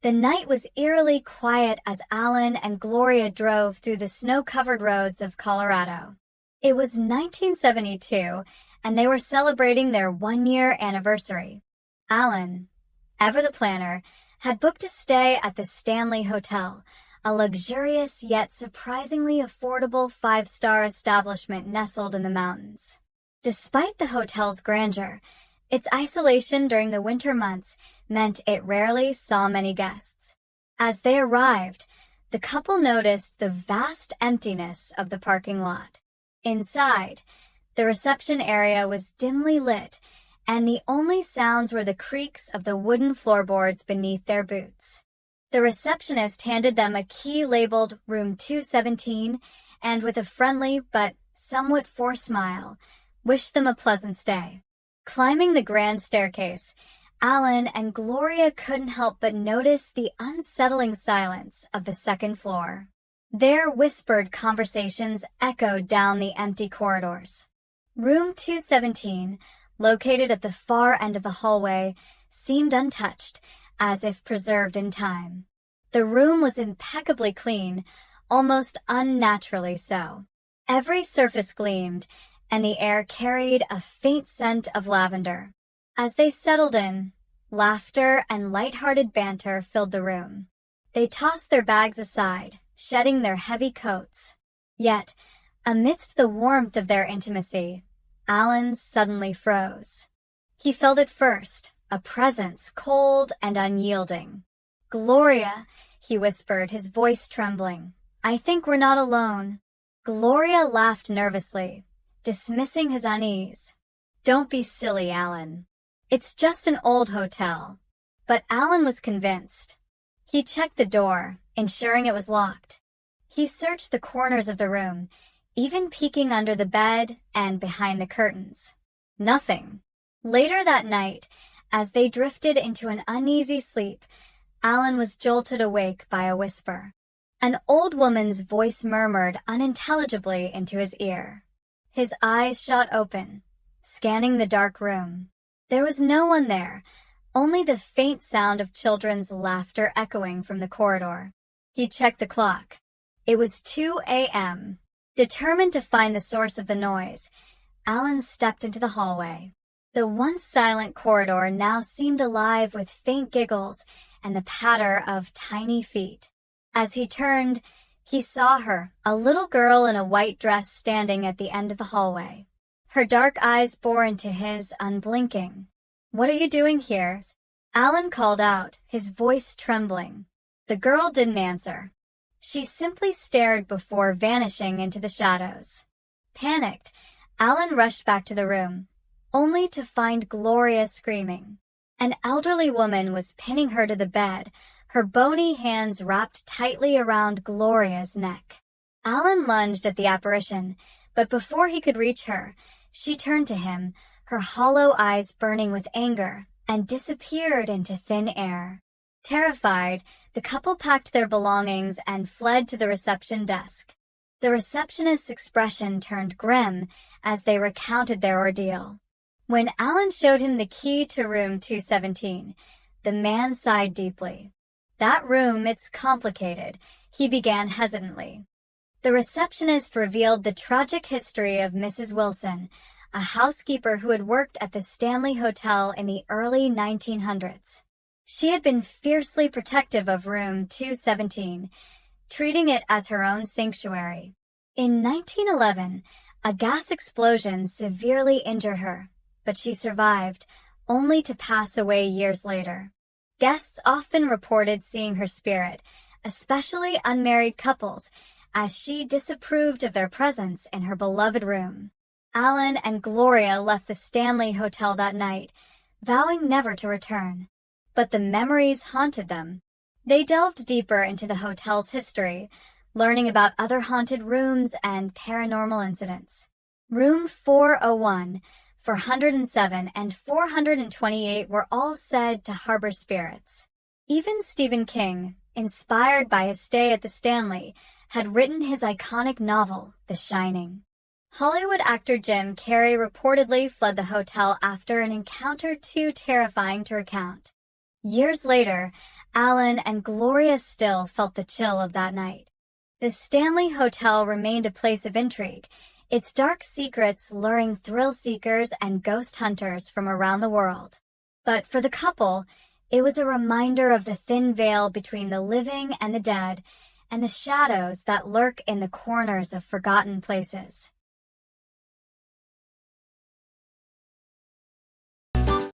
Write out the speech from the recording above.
The night was eerily quiet as Alan and Gloria drove through the snow-covered roads of Colorado. It was 1972, and they were celebrating their one-year anniversary. Alan, ever the planner, had booked a stay at the Stanley Hotel, a luxurious yet surprisingly affordable five-star establishment nestled in the mountains. Despite the hotel's grandeur, its isolation during the winter months meant it rarely saw many guests. As they arrived, the couple noticed the vast emptiness of the parking lot. Inside, the reception area was dimly lit, and the only sounds were the creaks of the wooden floorboards beneath their boots. The receptionist handed them a key labeled Room 217 and, with a friendly but somewhat forced smile, wished them a pleasant stay. Climbing the grand staircase, Alan and Gloria couldn't help but notice the unsettling silence of the second floor. Their whispered conversations echoed down the empty corridors. Room 217, located at the far end of the hallway, seemed untouched, as if preserved in time. The room was impeccably clean, almost unnaturally so. Every surface gleamed, and the air carried a faint scent of lavender. As they settled in, laughter and light-hearted banter filled the room. They tossed their bags aside, shedding their heavy coats. Yet, amidst the warmth of their intimacy, Alan suddenly froze. He felt it first, a presence cold and unyielding. "Gloria," he whispered, his voice trembling, "I think we're not alone." Gloria laughed nervously, dismissing his unease. "Don't be silly, Alan. It's just an old hotel." But Alan was convinced. He checked the door, ensuring it was locked. He searched the corners of the room, even peeking under the bed and behind the curtains. Nothing. Later that night, as they drifted into an uneasy sleep, Alan was jolted awake by a whisper. An old woman's voice murmured unintelligibly into his ear. His eyes shot open, scanning the dark room. There was no one there, only the faint sound of children's laughter echoing from the corridor. He checked the clock. It was 2 a.m. Determined to find the source of the noise, Alan stepped into the hallway. The once silent corridor now seemed alive with faint giggles and the patter of tiny feet. As he turned, he saw her, a little girl in a white dress standing at the end of the hallway. Her dark eyes bore into his, unblinking. "What are you doing here?" Alan called out, his voice trembling. The girl didn't answer. She simply stared before vanishing into the shadows. Panicked, Alan rushed back to the room, only to find Gloria screaming. An elderly woman was pinning her to the bed, her bony hands wrapped tightly around Gloria's neck. Alan lunged at the apparition, but before he could reach her, she turned to him, her hollow eyes burning with anger, and disappeared into thin air. Terrified, the couple packed their belongings and fled to the reception desk. The receptionist's expression turned grim as they recounted their ordeal. When Alan showed him the key to room 217, the man sighed deeply. "That room, it's complicated," he began hesitantly. The receptionist revealed the tragic history of Mrs. Wilson, a housekeeper who had worked at the Stanley Hotel in the early 1900s. She had been fiercely protective of room 217, treating it as her own sanctuary. In 1911, a gas explosion severely injured her, but she survived, only to pass away years later. Guests often reported seeing her spirit, especially unmarried couples, as she disapproved of their presence in her beloved room. Alan and Gloria left the Stanley Hotel that night, vowing never to return. But the memories haunted them. They delved deeper into the hotel's history, learning about other haunted rooms and paranormal incidents. Room 401, 407, and 428 were all said to harbor spirits. Even Stephen King, inspired by his stay at the Stanley, had written his iconic novel, The Shining. Hollywood actor Jim Carrey reportedly fled the hotel after an encounter too terrifying to recount. Years later, Alan and Gloria still felt the chill of that night. The Stanley Hotel remained a place of intrigue, its dark secrets luring thrill seekers and ghost hunters from around the world. But for the couple, it was a reminder of the thin veil between the living and the dead, and the shadows that lurk in the corners of forgotten places.